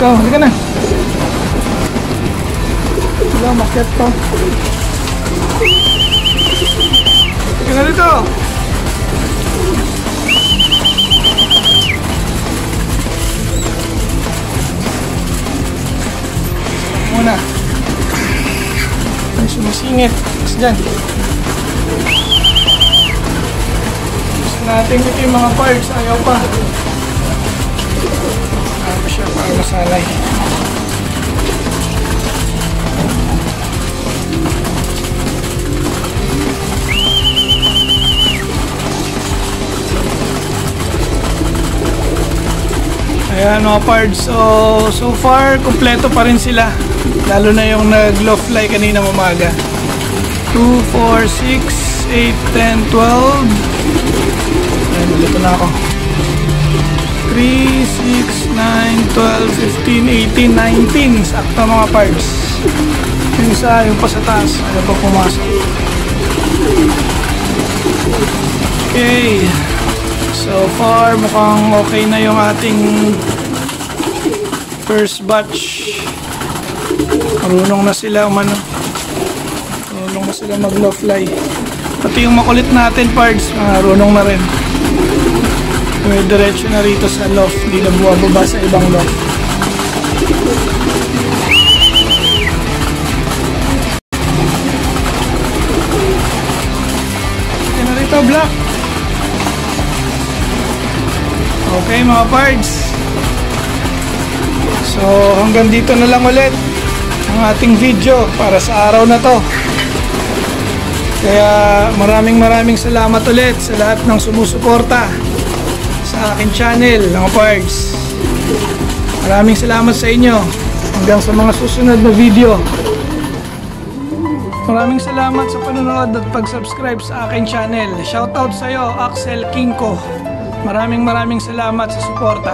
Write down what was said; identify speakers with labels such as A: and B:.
A: go. Halika na. Wala, maket pa. Halika na dito. Muna. Ay, sumisingit. Kasi dyan. Gusto natin ito yung mga parts. Ayaw pa. Ayaw siya para masalay. Ayan mga parts, so far kompleto pa rin sila, lalo na yung nag-low fly kanina umaga. 2, 4, 6, 8, 10, 12. Ayan, malito na ako. 3, 6, 9, 12, 15, 18, 19. Sakto mga parts. Yung isa, yung pa sa taas, ano pa pumasok. Okay. So far, mukhang okay na yung ating first batch. Marunong na sila umano. Marunong na sila mag-low fly. Pati yung makulit natin parts, marunong na rin. May diretso na rito sa loft, hindi na buwababa sa ibang loft. Sige na rito, Black. Okay mga parts, so hanggang dito na lang ulit ang ating video para sa araw na to. Kaya maraming salamat ulit sa lahat ng sumusuporta sa aking channel mga parts. Maraming salamat sa inyo hanggang sa mga susunod na video. Maraming salamat sa panonood at pag-subscribe sa aking channel. Shoutout sa iyo, Axel Kingko. Maraming salamat sa suporta.